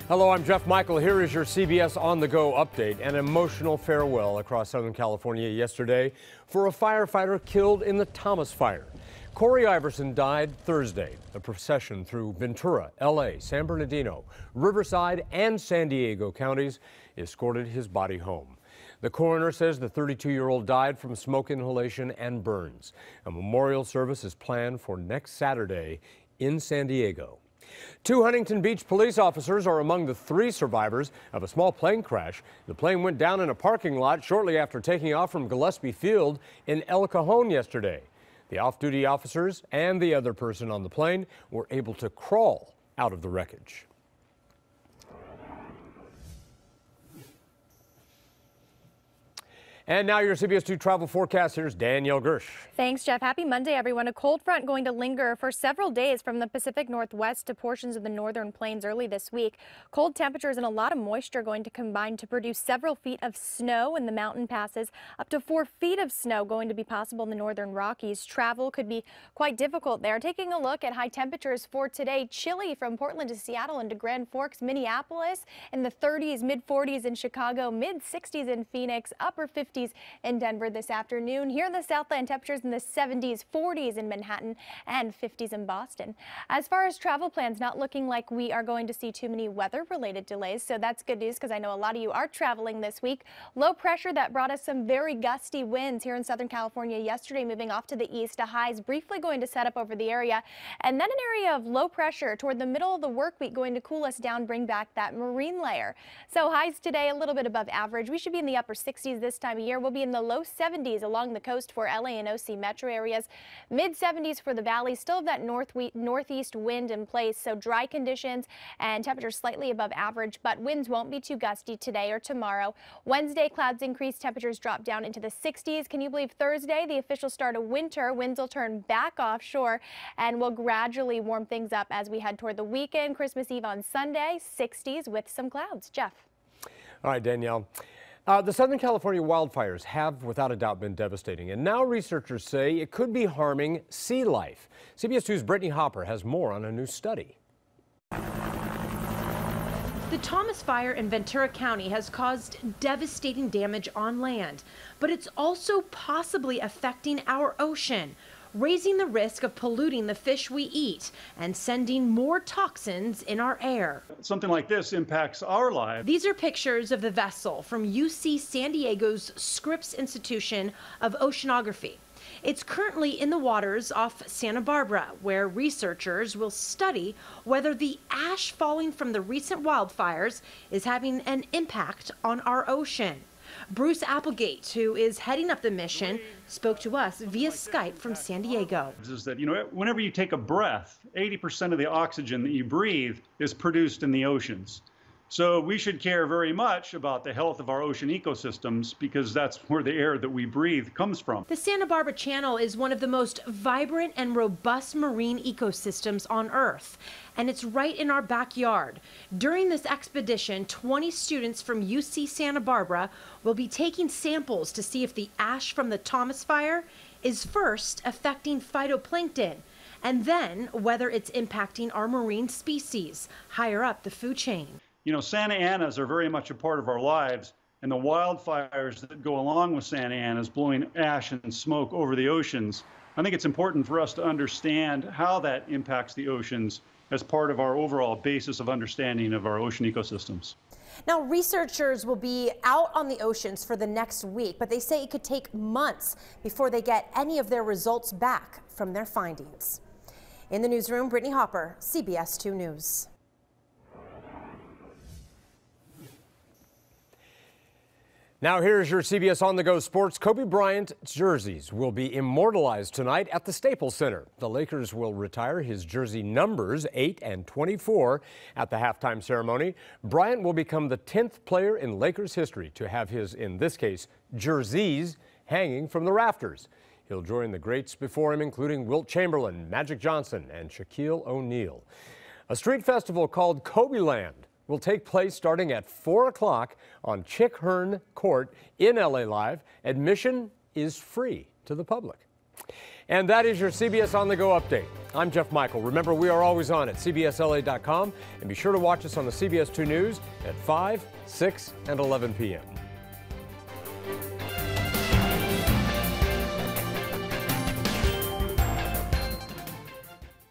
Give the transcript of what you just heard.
Hello, I'm Jeff Michael. Here is your CBS On The Go update. An emotional farewell across Southern California yesterday for a firefighter killed in the Thomas Fire. Corey Iverson died Thursday. The procession through Ventura, L.A., San Bernardino, Riverside, and San Diego counties escorted his body home. The coroner says the 32-year-old died from smoke inhalation and burns. A memorial service is planned for next Saturday in San Diego. 2 Huntington Beach police officers are among the 3 survivors of a small plane crash. The plane went down in a parking lot shortly after taking off from Gillespie Field in El Cajon yesterday. The off-duty officers and the other person on the plane were able to crawl out of the wreckage. And now your CBS 2 travel forecast. Here's Danielle Gersh. Thanks, Jeff. Happy Monday, everyone. A cold front going to linger for several days from the Pacific Northwest to portions of the northern plains early this week. Cold temperatures and a lot of moisture going to combine to produce several feet of snow in the mountain passes. Up to 4 feet of snow going to be possible in the northern Rockies. Travel could be quite difficult there. Taking a look at high temperatures for today, chilly from Portland to Seattle and to Grand Forks, Minneapolis in the 30s, mid-40s in Chicago, mid-60s in Phoenix, upper 50s in Denver this afternoon. Here in the Southland, temperatures in the 70s, 40s in Manhattan, and 50s in Boston. As far as travel plans, not looking like we are going to see too many weather-related delays, so that's good news because I know a lot of you are traveling this week. Low pressure that brought us some very gusty winds here in Southern California yesterday, moving off to the east. A highs briefly going to set up over the area, and then an area of low pressure toward the middle of the work week going to cool us down, bring back that marine layer. So highs today a little bit above average. We should be in the upper 60s this time of year. We'll be in the low 70s along the coast for LA and OC metro areas. Mid 70s for the valley. Still have that northeast wind in place, so dry conditions and temperatures slightly above average, but winds won't be too gusty today or tomorrow. Wednesday, clouds increase, temperatures drop down into the 60s. Can you believe Thursday, the official start of winter? Winds will turn back offshore and will gradually warm things up as we head toward the weekend. Christmas Eve on Sunday, 60s with some clouds. Jeff. All right, Danielle. The Southern California wildfires have, without a doubt, been devastating, and now researchers say it could be harming sea life. CBS 2's Brittany Hopper has more on a new study. The Thomas Fire in Ventura County has caused devastating damage on land, but it's also possibly affecting our ocean, raising the risk of polluting the fish we eat and sending more toxins in our air. Something like this impacts our lives. These are pictures of the vessel from UC San Diego's Scripps Institution of Oceanography. It's currently in the waters off Santa Barbara, where researchers will study whether the ash falling from the recent wildfires is having an impact on our ocean. Bruce Applegate, who is heading up the mission, spoke to us via Skype from San Diego. Is that, whenever you take a breath, 80% of the oxygen that you breathe is produced in the oceans. So we should care very much about the health of our ocean ecosystems because that's where the air that we breathe comes from. The Santa Barbara Channel is one of the most vibrant and robust marine ecosystems on Earth, and it's right in our backyard. During this expedition, 20 students from UC Santa Barbara will be taking samples to see if the ash from the Thomas Fire is first affecting phytoplankton, and then whether it's impacting our marine species higher up the food chain. Santa Anas are very much a part of our lives, and the wildfires that go along with Santa Anas blowing ash and smoke over the oceans, I think it's important for us to understand how that impacts the oceans as part of our overall basis of understanding of our ocean ecosystems. Now, researchers will be out on the oceans for the next week, but they say it could take months before they get any of their results back from their findings. In the newsroom, Brittany Hopper, CBS 2 News. Now here's your CBS On The Go sports. Kobe Bryant jerseys will be immortalized tonight at the Staples Center. The Lakers will retire his jersey numbers 8 and 24 at the halftime ceremony. Bryant will become the 10th player in Lakers history to have his, in this case, jerseys hanging from the rafters. He'll join the greats before him, including Wilt Chamberlain, Magic Johnson, and Shaquille O'Neal. A street festival called Kobe Land will take place starting at 4 o'clock on Chick Hearn Court in LA Live. Admission is free to the public. And that is your CBS On The Go update. I'm Jeff Michael. Remember, we are always on at CBSLA.com, and be sure to watch us on the CBS 2 News at 5, 6, and 11 p.m.